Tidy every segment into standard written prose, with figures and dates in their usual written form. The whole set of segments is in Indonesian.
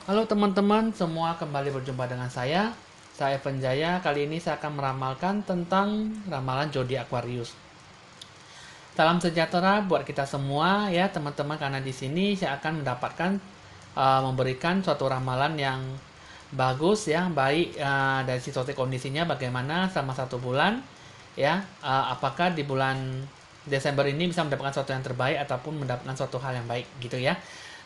Halo teman-teman semua, kembali berjumpa dengan saya Evan Jaya. Kali ini saya akan meramalkan tentang ramalan zodiak Aquarius. Salam sejahtera buat kita semua ya teman-teman, karena di sini saya akan mendapatkan memberikan suatu ramalan yang bagus ya, baik dari situasi kondisinya bagaimana selama 1 bulan ya, apakah di bulan Desember ini bisa mendapatkan sesuatu yang terbaik ataupun mendapatkan suatu hal yang baik gitu ya.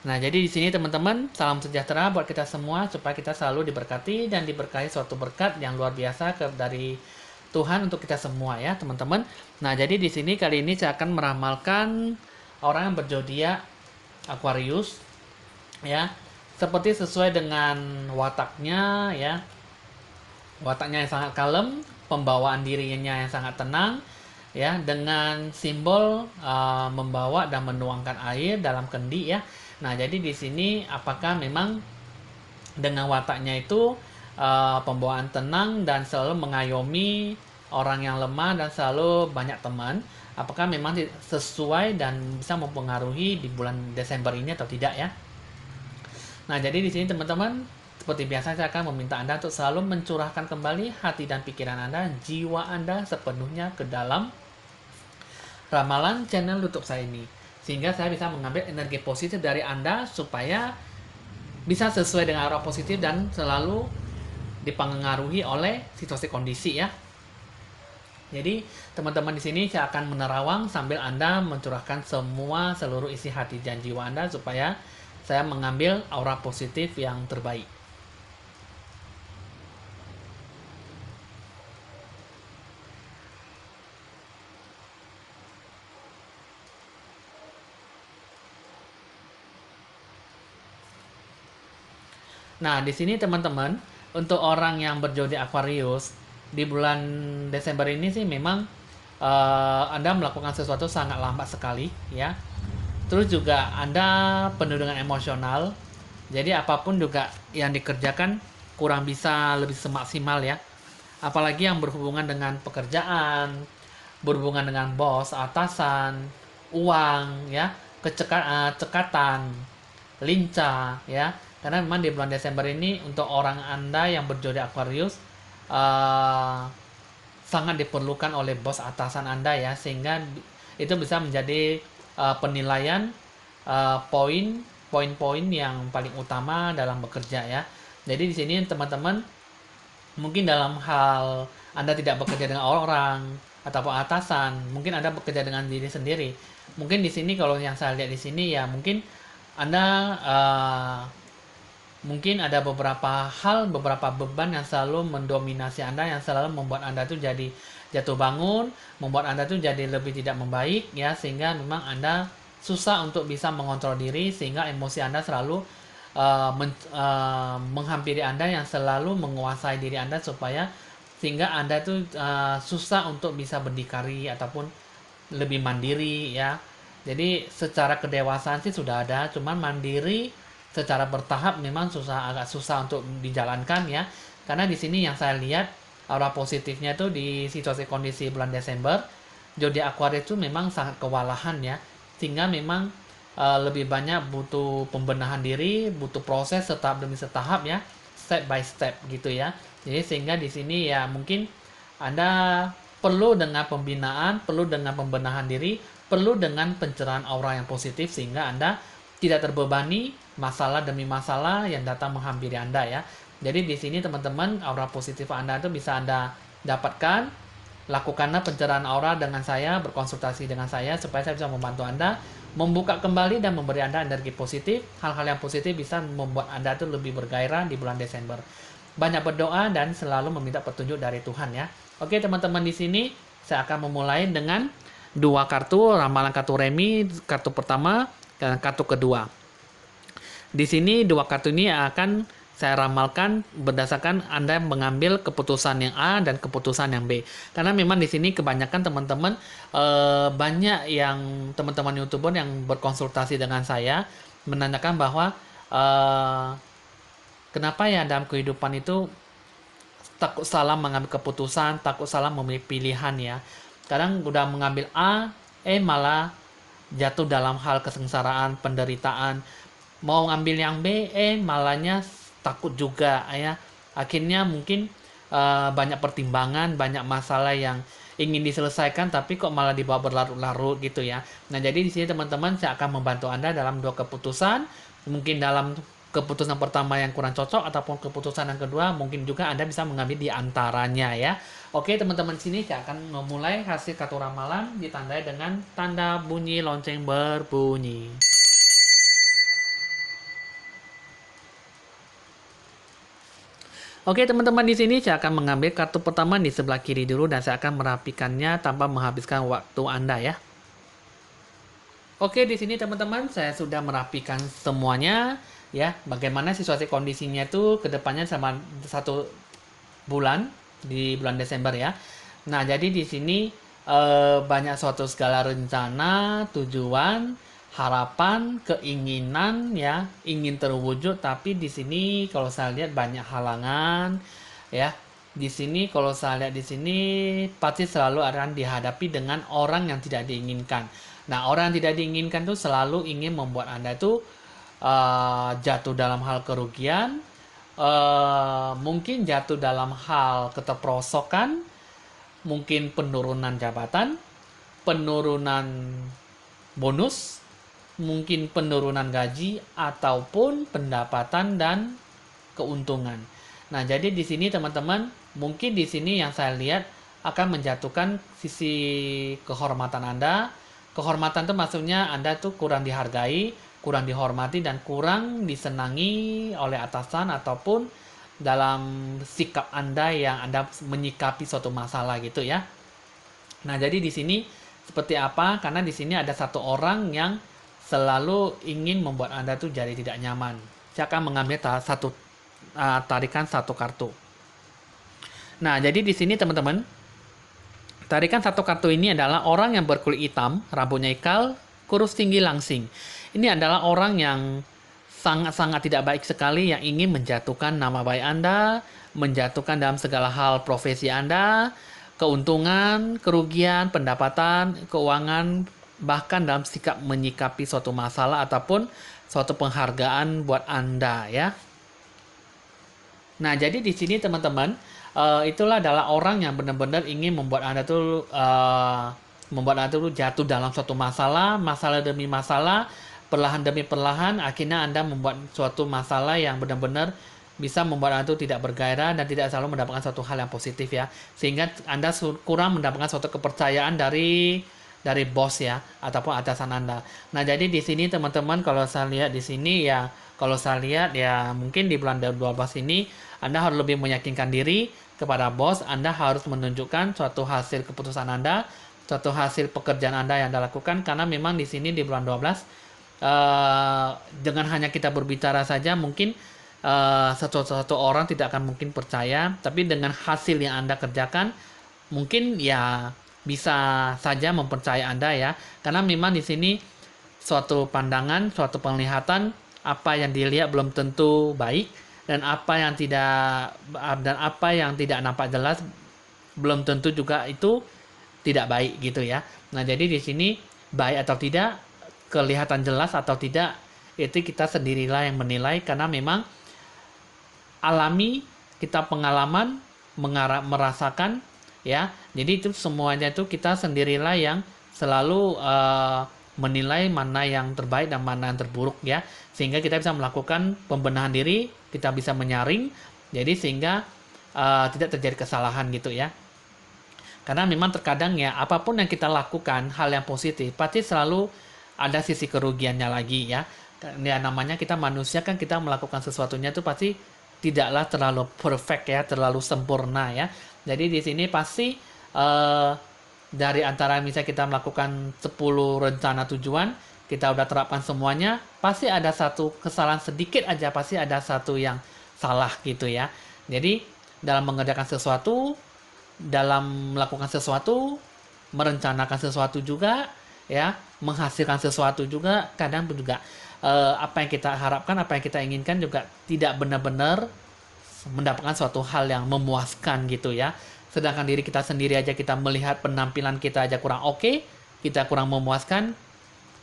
Nah, jadi di sini teman-teman, salam sejahtera buat kita semua supaya kita selalu diberkati dan diberkahi suatu berkat yang luar biasa dari Tuhan untuk kita semua ya, teman-teman. Nah, jadi di sini kali ini saya akan meramalkan orang yang berzodiak Aquarius ya, seperti sesuai dengan wataknya ya. Wataknya yang sangat kalem, pembawaan dirinya yang sangat tenang ya, dengan simbol membawa dan menuangkan air dalam kendi ya. Nah, jadi di sini apakah memang dengan wataknya itu pembawaan tenang dan selalu mengayomi orang yang lemah dan selalu banyak teman, apakah memang sesuai dan bisa mempengaruhi di bulan Desember ini atau tidak ya. Nah, jadi di sini teman-teman, seperti biasa saya akan meminta Anda untuk selalu mencurahkan kembali hati dan pikiran Anda, jiwa Anda sepenuhnya ke dalam ramalan channel YouTube saya ini. Sehingga saya bisa mengambil energi positif dari Anda supaya bisa sesuai dengan arah positif dan selalu dipengaruhi oleh situasi kondisi ya. Jadi teman-teman di sini saya akan menerawang sambil Anda mencurahkan semua seluruh isi hati dan jiwa Anda supaya saya mengambil aura positif yang terbaik. Nah, di sini teman-teman, untuk orang yang berzodiak Aquarius di bulan Desember ini sih memang Anda melakukan sesuatu sangat lambat sekali ya. Terus juga Anda penuh dengan emosional. Jadi apapun juga yang dikerjakan kurang bisa lebih semaksimal ya. Apalagi yang berhubungan dengan pekerjaan, berhubungan dengan bos, atasan, uang ya, cekatan, lincah ya. Karena memang di bulan Desember ini untuk orang Anda yang berzodiak Aquarius uh, sangat diperlukan oleh bos atasan Anda ya, sehingga itu bisa menjadi penilaian poin-poin yang paling utama dalam bekerja ya. Jadi di sini teman-teman, mungkin dalam hal Anda tidak bekerja dengan orang ataupun atasan, mungkin Anda bekerja dengan diri sendiri. Mungkin di sini kalau yang saya lihat di sini ya, mungkin Anda mungkin ada beberapa hal, beberapa beban yang selalu mendominasi Anda, yang selalu membuat Anda tuh jadi jatuh bangun, membuat Anda tuh jadi lebih tidak membaik ya, sehingga memang Anda susah untuk bisa mengontrol diri, sehingga emosi Anda selalu menghampiri Anda, yang selalu menguasai diri Anda, supaya sehingga Anda tuh susah untuk bisa berdikari ataupun lebih mandiri ya. Jadi secara kedewasaan sih sudah ada, cuman mandiri secara bertahap memang agak susah untuk dijalankan ya. Karena di sini yang saya lihat aura positifnya itu di situasi kondisi bulan Desember, zodiak Aquarius itu memang sangat kewalahan ya. Sehingga memang lebih banyak butuh pembenahan diri, butuh proses setahap demi setahap ya, step by step gitu ya. Jadi sehingga di sini ya mungkin Anda perlu dengan pembinaan, perlu dengan pembenahan diri, perlu dengan pencerahan aura yang positif, sehingga Anda tidak terbebani masalah demi masalah yang datang menghampiri Anda ya. Jadi di sini teman-teman, aura positif Anda itu bisa Anda dapatkan. Lakukanlah pencerahan aura dengan saya, berkonsultasi dengan saya supaya saya bisa membantu Anda membuka kembali dan memberi Anda energi positif. Hal-hal yang positif bisa membuat Anda itu lebih bergairah di bulan Desember. Banyak berdoa dan selalu meminta petunjuk dari Tuhan ya. Oke teman-teman, di sini saya akan memulai dengan dua kartu ramalan kartu remi, kartu pertama dan kartu kedua. Di sini dua kartu ini akan saya ramalkan berdasarkan Anda mengambil keputusan yang A dan keputusan yang B. Karena memang di sini kebanyakan teman-teman banyak yang teman-teman YouTuber yang berkonsultasi dengan saya menanyakan bahwa kenapa ya dalam kehidupan itu takut salah mengambil keputusan, takut salah memilih pilihan ya. Kadang udah mengambil A, malah jatuh dalam hal kesengsaraan, penderitaan. mau ngambil yang B, malahnya takut juga ya. Akhirnya mungkin banyak pertimbangan, banyak masalah yang ingin diselesaikan tapi kok malah dibawa berlarut-larut gitu ya. Nah, jadi di sini teman-teman saya akan membantu Anda dalam dua keputusan. Mungkin dalam keputusan pertama yang kurang cocok ataupun keputusan yang kedua mungkin juga Anda bisa mengambil di antaranya ya. Oke, teman-teman, sini saya akan memulai hasil kartu ramalan ditandai dengan tanda bunyi lonceng berbunyi. Oke, teman-teman, di sini saya akan mengambil kartu pertama di sebelah kiri dulu dan saya akan merapikannya tanpa menghabiskan waktu Anda ya. Oke, di sini teman-teman saya sudah merapikan semuanya ya. Bagaimana situasi kondisinya itu ke depannya sama 1 bulan di bulan Desember ya. Nah, jadi di sini banyak suatu segala rencana, tujuan, harapan, keinginan ya, ingin terwujud, tapi di sini kalau saya lihat banyak halangan ya. Di sini kalau saya lihat di sini pasti selalu akan dihadapi dengan orang yang tidak diinginkan. Nah, orang yang tidak diinginkan itu selalu ingin membuat Anda itu jatuh dalam hal kerugian, mungkin jatuh dalam hal keterperosokan, mungkin penurunan jabatan, penurunan bonus, mungkin penurunan gaji ataupun pendapatan dan keuntungan. Nah, jadi di sini teman-teman, mungkin di sini yang saya lihat akan menjatuhkan sisi kehormatan Anda. Kehormatan itu maksudnya Anda tuh kurang dihargai, kurang dihormati dan kurang disenangi oleh atasan ataupun dalam sikap Anda yang Anda menyikapi suatu masalah gitu ya. Nah, jadi di sini seperti apa? Karena di sini ada satu orang yang selalu ingin membuat Anda tuh jadi tidak nyaman. Saya akan mengambil tarikan satu kartu. Nah, jadi di sini teman-teman, tarikan satu kartu ini adalah orang yang berkulit hitam, rambutnya ikal, kurus tinggi langsing. Ini adalah orang yang sangat-sangat tidak baik sekali yang ingin menjatuhkan nama baik Anda, menjatuhkan dalam segala hal profesi Anda, keuntungan, kerugian, pendapatan, keuangan, bahkan dalam sikap menyikapi suatu masalah ataupun suatu penghargaan buat Anda ya. Nah, jadi di sini teman-teman, itulah adalah orang yang benar-benar ingin membuat Anda tuh jatuh dalam suatu masalah, masalah demi masalah, perlahan demi perlahan, akhirnya Anda membuat suatu masalah yang benar-benar bisa membuat Anda itu tidak bergairah dan tidak selalu mendapatkan suatu hal yang positif ya. Sehingga Anda kurang mendapatkan suatu kepercayaan dari bos ya ataupun atasan Anda. Nah, jadi di sini teman-teman kalau saya lihat di sini ya, kalau saya lihat ya mungkin di bulan 12 ini Anda harus lebih meyakinkan diri kepada bos, Anda harus menunjukkan suatu hasil keputusan Anda, suatu hasil pekerjaan Anda yang Anda lakukan karena memang di sini di bulan 12 dengan hanya kita berbicara saja mungkin satu orang tidak akan mungkin percaya, tapi dengan hasil yang Anda kerjakan mungkin ya bisa saja mempercayai Anda ya, karena memang di sini suatu pandangan, suatu penglihatan apa yang dilihat belum tentu baik dan apa yang tidak nampak jelas belum tentu juga itu tidak baik gitu ya. Nah, jadi di sini baik atau tidak, kelihatan jelas atau tidak, itu kita sendirilah yang menilai karena memang alami, kita pengalaman, merasakan ya. Jadi itu semuanya itu kita sendirilah yang selalu menilai mana yang terbaik dan mana yang terburuk ya. Sehingga kita bisa melakukan pembenahan diri, kita bisa menyaring, jadi sehingga tidak terjadi kesalahan gitu ya. Karena memang terkadang ya apapun yang kita lakukan hal yang positif pasti selalu ada sisi kerugiannya lagi ya. Ya namanya kita manusia kan, kita melakukan sesuatunya itu pasti tidaklah terlalu perfect ya, terlalu sempurna ya. Jadi di sini pasti dari antara misalnya kita melakukan 10 rencana tujuan, kita udah terapkan semuanya, pasti ada satu kesalahan sedikit aja, pasti ada satu yang salah gitu ya. Jadi dalam mengerjakan sesuatu, dalam melakukan sesuatu, merencanakan sesuatu juga ya, menghasilkan sesuatu juga, kadang juga apa yang kita harapkan, apa yang kita inginkan juga tidak benar-benar mendapatkan suatu hal yang memuaskan gitu ya. Sedangkan diri kita sendiri aja, kita melihat penampilan kita aja kurang oke, kita kurang memuaskan,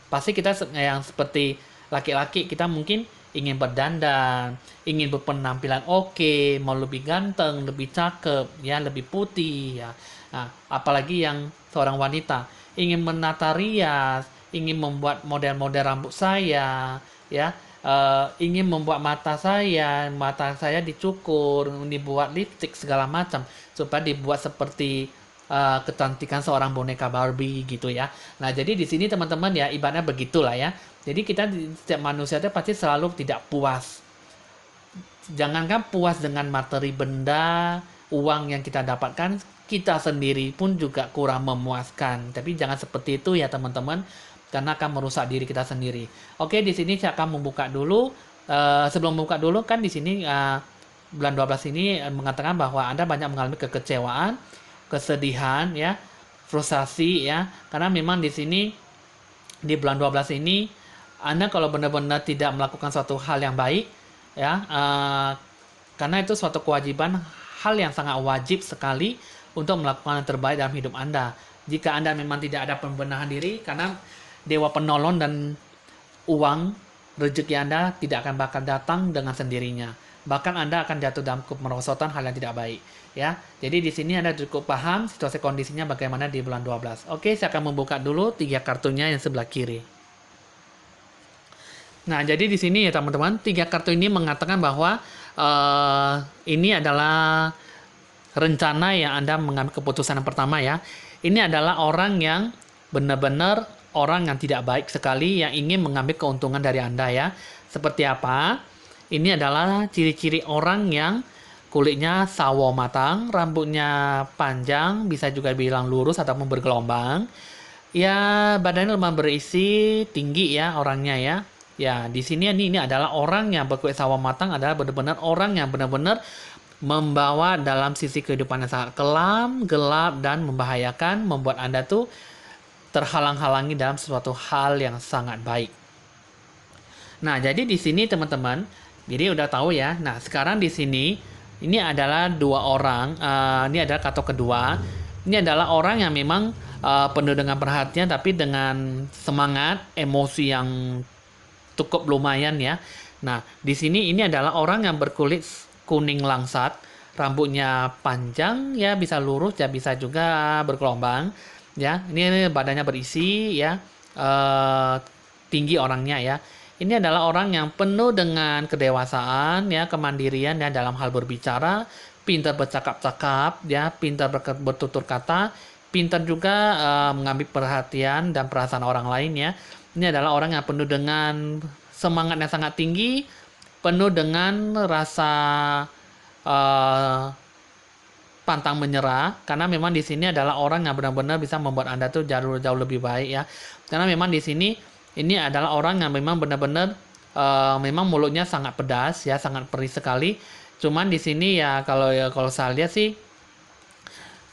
pasti kita yang seperti laki-laki kita mungkin ingin berdandan, ingin berpenampilan oke, mau lebih ganteng, lebih cakep, ya, lebih putih, ya. Nah, apalagi yang seorang wanita ingin menata rias, ingin membuat model-model rambut saya, ya, ingin membuat mata saya dicukur, dibuat lipstick segala macam, supaya dibuat seperti kecantikan seorang boneka Barbie gitu ya. Nah, jadi di sini teman-teman ya ibaratnya begitulah ya. Jadi kita setiap manusia itu pasti selalu tidak puas. Jangankan puas dengan materi benda, uang yang kita dapatkan, kita sendiri pun juga kurang memuaskan. Tapi jangan seperti itu ya teman-teman, karena akan merusak diri kita sendiri. Oke, di sini saya akan membuka dulu. Sebelum membuka dulu kan di sini bulan 12 ini mengatakan bahwa Anda banyak mengalami kekecewaan, kesedihan ya, frustasi ya. Karena memang di sini di bulan 12 ini Anda kalau benar-benar tidak melakukan suatu hal yang baik ya, karena itu suatu kewajiban, hal yang sangat wajib sekali untuk melakukan yang terbaik dalam hidup Anda. Jika Anda memang tidak ada pembenahan diri, karena dewa penolong dan uang rezeki Anda tidak akan bakal datang dengan sendirinya. Bahkan Anda akan jatuh dalam kemerosotan, hal yang tidak baik. Ya, jadi di sini Anda cukup paham situasi kondisinya bagaimana di bulan 12. Oke, saya akan membuka dulu 3 kartunya yang sebelah kiri. Nah, jadi di sini ya teman-teman, 3 kartu ini mengatakan bahwa ini adalah rencana yang Anda mengambil keputusan yang pertama ya. Ini adalah orang yang benar-benar orang yang tidak baik sekali yang ingin mengambil keuntungan dari Anda ya. Seperti apa? Ini adalah ciri-ciri orang yang kulitnya sawo matang, rambutnya panjang, bisa juga bilang lurus ataupun bergelombang. Ya, badannya lemah berisi, tinggi ya orangnya ya. Ya, di sini ini adalah orang yang berkulit sawo matang, adalah benar-benar orang yang benar-benar membawa dalam sisi kehidupan yang sangat kelam, gelap, dan membahayakan, membuat Anda tuh terhalang-halangi dalam sesuatu hal yang sangat baik. Nah, jadi di sini teman-teman, jadi udah tahu ya. Nah, sekarang di sini ini adalah 2 orang. Ini adalah kartu kedua. Ini adalah orang yang memang penuh dengan perhatian, tapi dengan semangat, emosi yang cukup lumayan ya. Nah, di sini ini adalah orang yang berkulit kuning langsat, rambutnya panjang ya, bisa lurus ya, bisa juga bergelombang ya. Ini badannya berisi ya, tinggi orangnya ya. Ini adalah orang yang penuh dengan kedewasaan ya, kemandirian ya dalam hal berbicara, pintar bercakap-cakap ya, pintar bertutur kata, pintar juga mengambil perhatian dan perasaan orang lain ya. Ini adalah orang yang penuh dengan semangat yang sangat tinggi, penuh dengan rasa pantang menyerah, karena memang di sini adalah orang yang benar-benar bisa membuat Anda tuh jauh lebih baik ya. Karena memang di sini ini adalah orang yang memang benar-benar memang mulutnya sangat pedas ya, sangat perih sekali. Cuman di sini ya kalau saya lihat sih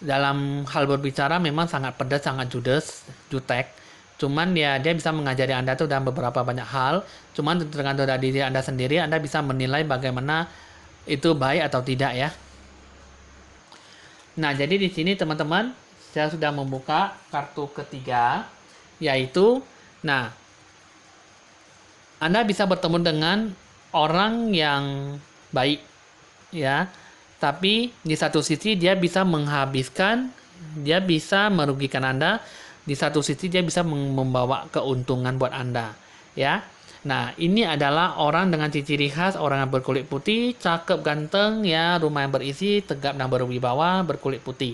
dalam hal berbicara memang sangat pedas, sangat jutek. Cuman ya dia bisa mengajari Anda tuh dalam beberapa banyak hal. Cuman tergantung dari diri Anda sendiri, Anda bisa menilai bagaimana itu baik atau tidak ya. Nah, jadi di sini teman-teman, saya sudah membuka kartu ketiga, yaitu, nah, Anda bisa bertemu dengan orang yang baik ya. Tapi di satu sisi dia bisa menghabiskan, dia bisa merugikan Anda. Di satu sisi dia bisa membawa keuntungan buat Anda ya. Nah, ini adalah orang dengan ciri khas orang yang berkulit putih, cakep, ganteng ya, rumah yang berisi, tegap dan berwibawa, berkulit putih.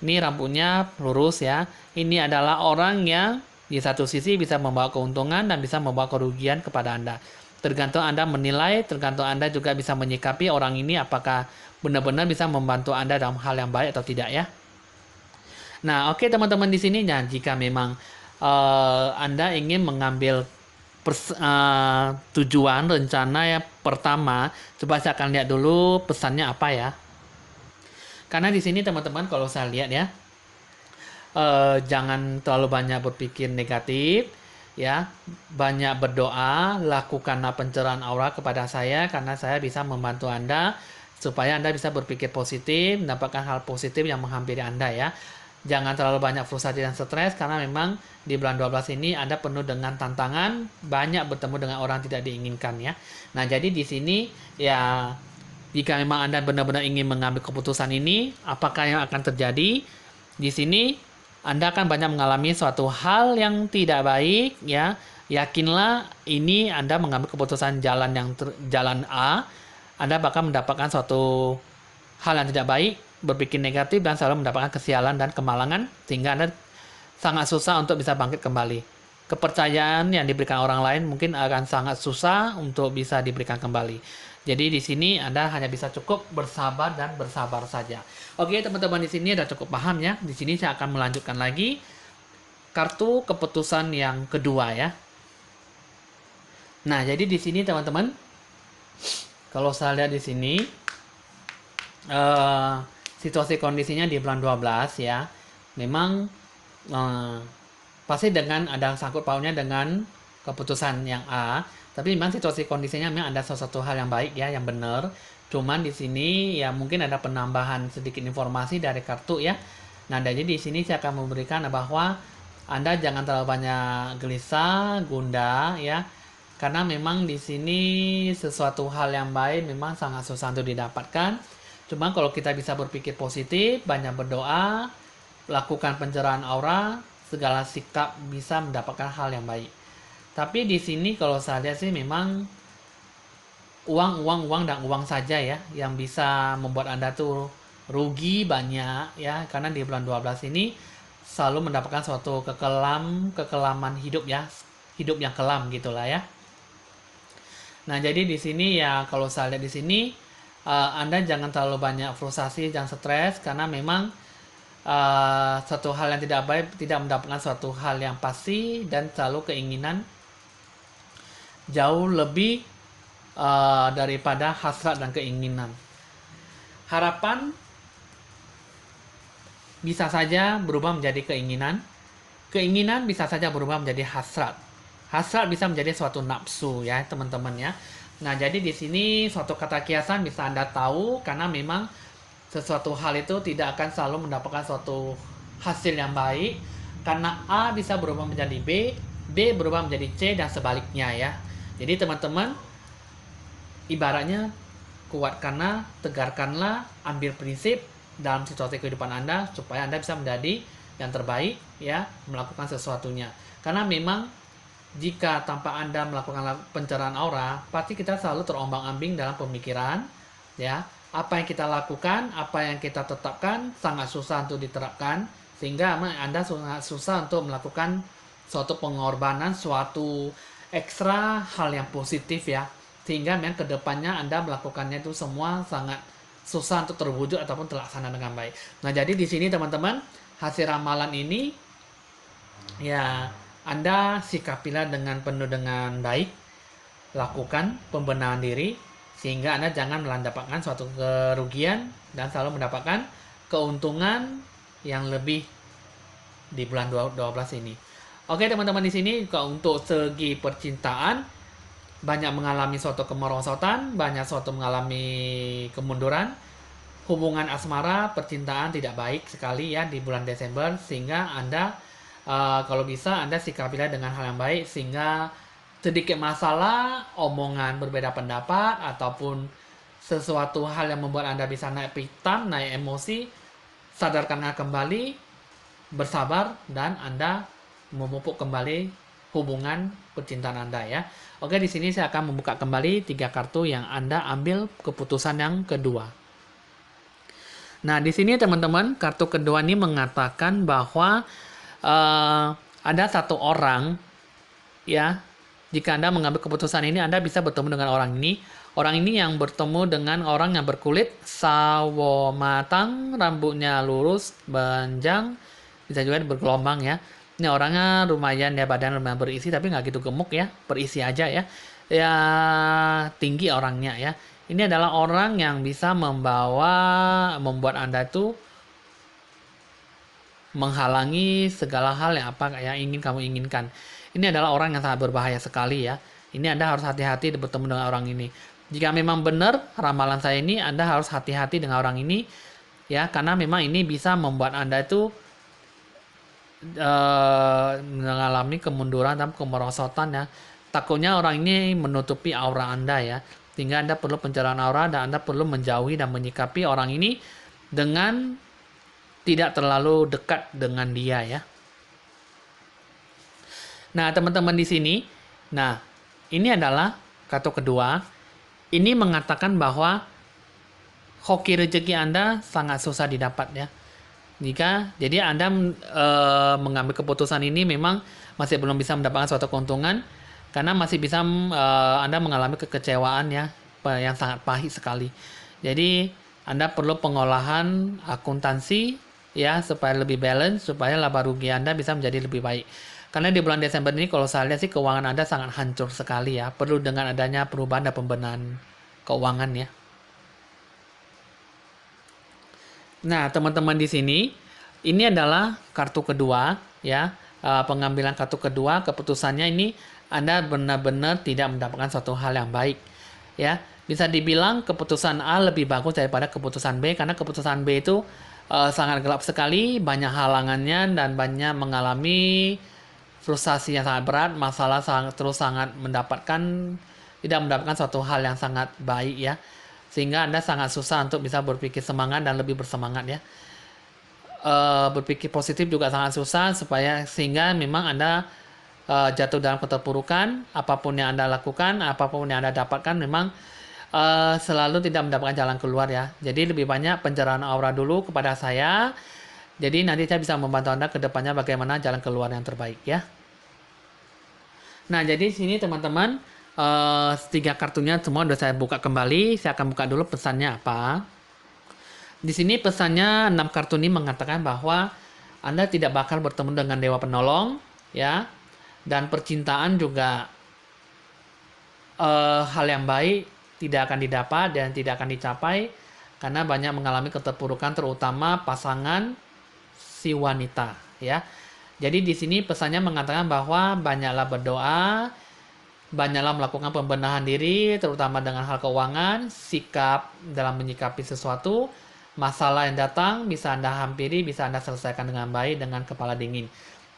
Ini rambutnya lurus ya. Ini adalah orang yang di satu sisi bisa membawa keuntungan dan bisa membawa kerugian kepada Anda. Tergantung Anda menilai, tergantung Anda juga bisa menyikapi orang ini apakah benar-benar bisa membantu Anda dalam hal yang baik atau tidak ya. Nah, oke teman-teman di sini, nah, jika memang Anda ingin mengambil tujuan rencana ya pertama, coba saya akan lihat dulu pesannya apa ya. Karena di sini teman-teman kalau saya lihat ya, jangan terlalu banyak berpikir negatif ya, banyak berdoa, lakukanlah pencerahan aura kepada saya karena saya bisa membantu Anda supaya Anda bisa berpikir positif, mendapatkan hal positif yang menghampiri Anda ya. Jangan terlalu banyak frustasi dan stres karena memang di bulan 12 ini Anda penuh dengan tantangan, banyak bertemu dengan orang tidak diinginkan ya. Nah, jadi di sini ya jika memang Anda benar-benar ingin mengambil keputusan ini, apakah yang akan terjadi? Di sini Anda akan banyak mengalami suatu hal yang tidak baik ya. Yakinlah ini Anda mengambil keputusan jalan A, Anda bakal mendapatkan suatu hal yang tidak baik, berpikir negatif dan selalu mendapatkan kesialan dan kemalangan sehingga Anda sangat susah untuk bisa bangkit kembali. Kepercayaan yang diberikan orang lain mungkin akan sangat susah untuk bisa diberikan kembali. Jadi di sini Anda hanya bisa cukup bersabar dan bersabar saja. Oke, teman-teman di sini sudah cukup paham ya. Di sini saya akan melanjutkan lagi kartu keputusan yang kedua ya. Nah, jadi di sini teman-teman, kalau saya lihat di sini situasi kondisinya di bulan 12 ya, memang pasti dengan ada sangkut pautnya dengan keputusan yang A, tapi memang situasi kondisinya memang ada sesuatu hal yang baik ya, yang benar. Cuman di sini ya mungkin ada penambahan sedikit informasi dari kartu ya. Nah, jadi di sini saya akan memberikan bahwa Anda jangan terlalu banyak gelisah, gundah ya. Karena memang di sini sesuatu hal yang baik memang sangat susah untuk didapatkan. Cuma kalau kita bisa berpikir positif, banyak berdoa, lakukan pencerahan aura, segala sikap bisa mendapatkan hal yang baik. Tapi di sini kalau saya lihat sih memang uang dan uang saja ya yang bisa membuat Anda tuh rugi banyak ya, karena di bulan 12 ini selalu mendapatkan suatu kekelaman hidup ya, hidup yang kelam gitulah ya. Nah, jadi di sini ya kalau saya lihat di sini Anda jangan terlalu banyak frustasi dan stres karena memang suatu hal yang tidak baik tidak mendapatkan suatu hal yang pasti dan selalu keinginan jauh lebih daripada hasrat dan keinginan. Harapan bisa saja berubah menjadi keinginan, keinginan bisa saja berubah menjadi hasrat, hasrat bisa menjadi suatu nafsu ya teman-teman ya. Nah, jadi di sini suatu kata kiasan bisa Anda tahu karena memang sesuatu hal itu tidak akan selalu mendapatkan suatu hasil yang baik karena A bisa berubah menjadi B, B berubah menjadi C dan sebaliknya ya. Jadi teman-teman ibaratnya kuatkanlah, tegarkanlah, ambil prinsip dalam situasi kehidupan Anda supaya Anda bisa menjadi yang terbaik ya, melakukan sesuatunya. Karena memang jika tanpa Anda melakukan pencerahan aura, pasti kita selalu terombang-ambing dalam pemikiran ya. Apa yang kita lakukan, apa yang kita tetapkan sangat susah untuk diterapkan sehingga Anda sangat susah untuk melakukan suatu pengorbanan, suatu ekstra hal yang positif ya. Sehingga memang kedepannya Anda melakukannya itu semua sangat susah untuk terwujud ataupun terlaksana dengan baik. Nah, jadi di sini teman-teman, hasil ramalan ini ya Anda sikapilah dengan penuh dengan baik, lakukan pembenahan diri sehingga Anda jangan mendapatkan suatu kerugian dan selalu mendapatkan keuntungan yang lebih di bulan 12 ini. Oke teman-teman, di sini untuk segi percintaan banyak mengalami suatu kemerosotan, banyak suatu mengalami kemunduran. Hubungan asmara, percintaan tidak baik sekali ya di bulan Desember sehingga Anda kalau bisa Anda sikapilah dengan hal yang baik sehingga sedikit masalah, omongan berbeda pendapat ataupun sesuatu hal yang membuat Anda bisa naik pitam, naik emosi, sadarkanlah kembali, bersabar dan Anda memupuk kembali hubungan percintaan Anda ya. Oke, di sini saya akan membuka kembali 3 kartu yang Anda ambil keputusan yang kedua. Nah, di sini teman-teman, kartu kedua ini mengatakan bahwa ada satu orang ya. Jika Anda mengambil keputusan ini, Anda bisa bertemu dengan orang ini. Orang ini yang bertemu dengan orang yang berkulit sawo matang, rambutnya lurus, panjang, bisa juga bergelombang ya. Ini orangnya lumayan ya, badan lumayan berisi tapi nggak gitu gemuk ya, berisi aja ya. Ya tinggi orangnya ya. Ini adalah orang yang bisa membuat Anda tuh menghalangi segala hal yang apa yang ingin kamu inginkan. Ini adalah orang yang sangat berbahaya sekali ya. Ini Anda harus hati-hati bertemu dengan orang ini. Jika memang benar ramalan saya ini, Anda harus hati-hati dengan orang ini ya, karena memang ini bisa membuat Anda itu mengalami kemunduran dan kemerosotan ya. Takutnya orang ini menutupi aura Anda ya. Sehingga Anda perlu pencerahan aura dan Anda perlu menjauhi dan menyikapi orang ini dengan tidak terlalu dekat dengan dia ya. Nah, teman-teman di sini, nah, ini adalah kartu kedua. Ini mengatakan bahwa hoki rezeki Anda sangat susah didapat ya. Jadi Anda mengambil keputusan ini memang masih belum bisa mendapatkan suatu keuntungan karena masih bisa Anda mengalami kekecewaan ya yang sangat pahit sekali. Jadi Anda perlu pengolahan akuntansi ya supaya lebih balance, supaya laba rugi Anda bisa menjadi lebih baik. Karena di bulan Desember ini kalau saya lihat sih keuangan Anda sangat hancur sekali ya. Perlu dengan adanya perubahan dan pembenahan keuangan ya. Nah, teman-teman di sini, ini adalah kartu kedua ya. Pengambilan kartu kedua, keputusannya ini Anda benar-benar tidak mendapatkan suatu hal yang baik ya. Bisa dibilang keputusan A lebih bagus daripada keputusan B karena keputusan B itu sangat gelap sekali, banyak halangannya dan banyak mengalami frustasi yang sangat berat, masalah sangat tidak mendapatkan suatu hal yang sangat baik ya. Sehingga Anda sangat susah untuk bisa berpikir semangat dan lebih bersemangat ya. Berpikir positif juga sangat susah sehingga memang Anda jatuh dalam keterpurukan, apapun yang Anda lakukan, apapun yang Anda dapatkan memang selalu tidak mendapatkan jalan keluar ya. Jadi lebih banyak pencerahan aura dulu kepada saya. Jadi nanti saya bisa membantu Anda ke depannya bagaimana jalan keluar yang terbaik ya. Nah, jadi sini teman-teman 3 kartunya semua sudah saya buka kembali. Saya akan buka dulu pesannya apa. Di sini pesannya 6 kartu ini mengatakan bahwa Anda tidak bakal bertemu dengan dewa penolong ya. Dan percintaan juga hal yang baik tidak akan didapat dan tidak akan dicapai karena banyak mengalami keterpurukan terutama pasangan si wanita ya. Jadi di sini pesannya mengatakan bahwa banyaklah berdoa, banyaklah melakukan pembenahan diri terutama dengan hal keuangan, sikap dalam menyikapi sesuatu, masalah yang datang bisa Anda hampiri, bisa Anda selesaikan dengan baik dengan kepala dingin.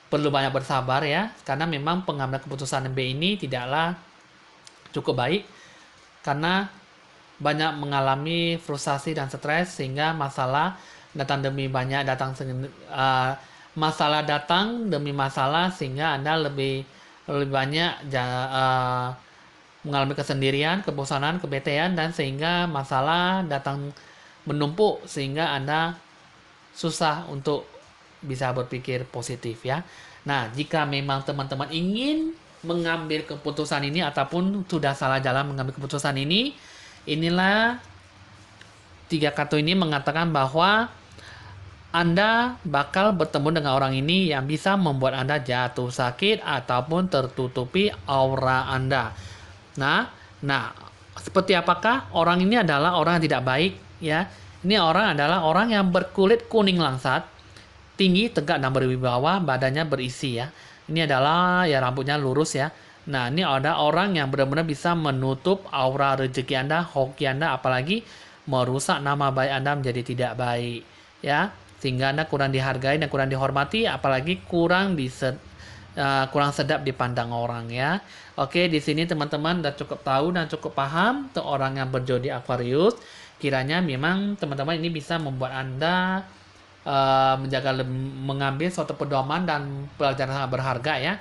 Perlu banyak bersabar ya, karena memang pengambilan keputusan B ini tidaklah cukup baik karena banyak mengalami frustasi dan stres sehingga masalah datang demi masalah sehingga Anda lebih banyak mengalami kesendirian, kebosanan, kebetean dan sehingga masalah datang menumpuk sehingga Anda susah untuk bisa berpikir positif ya. Nah, jika memang teman-teman ingin mengambil keputusan ini ataupun sudah salah jalan mengambil keputusan ini, inilah 3 kartu ini mengatakan bahwa Anda bakal bertemu dengan orang ini yang bisa membuat Anda jatuh sakit ataupun tertutupi aura Anda. Nah, seperti apakah orang ini adalah orang yang tidak baik ya? Ini orang adalah orang yang berkulit kuning langsat, tinggi, tegak dan berwibawa, badannya berisi ya. Ini adalah ya rambutnya lurus ya. Nah, ini ada orang yang benar-benar bisa menutup aura rezeki Anda, hoki Anda, apalagi merusak nama baik Anda menjadi tidak baik ya. Sehingga Anda kurang dihargai dan kurang dihormati, apalagi kurang sedap dipandang orang ya. Oke, di sini teman-teman sudah cukup tahu dan cukup paham untuk orang yang berzodiak Aquarius. Kiranya memang teman-teman ini bisa membuat Anda mengambil suatu pedoman dan pelajaran sangat berharga ya.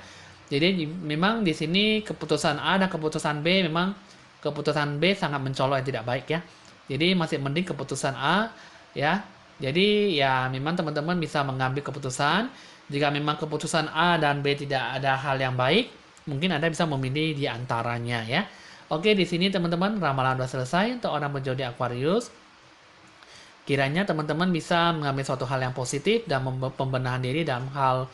Jadi memang di sini keputusan A dan keputusan B memang keputusan B sangat mencolok yang tidak baik ya. Jadi masih mending keputusan A ya. Jadi ya memang teman-teman bisa mengambil keputusan. Jika memang keputusan A dan B tidak ada hal yang baik, mungkin Anda bisa memilih di antaranya ya. Oke, di sini teman-teman ramalan sudah selesai untuk orang berzodiak Aquarius. Kiranya teman-teman bisa mengambil suatu hal yang positif dan pembenahan diri dalam hal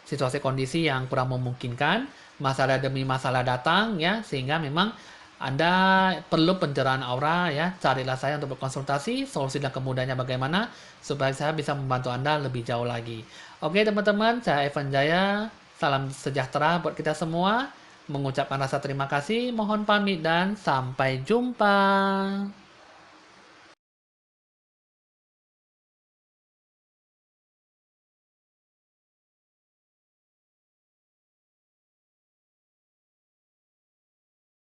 situasi kondisi yang kurang memungkinkan, masalah demi masalah datang ya, sehingga memang Anda perlu pencerahan aura ya. Carilah saya untuk berkonsultasi, solusi dan kemudahannya bagaimana supaya saya bisa membantu Anda lebih jauh lagi. Oke teman-teman, saya Evan Jaya. Salam sejahtera buat kita semua. Mengucapkan rasa terima kasih, mohon pamit dan sampai jumpa.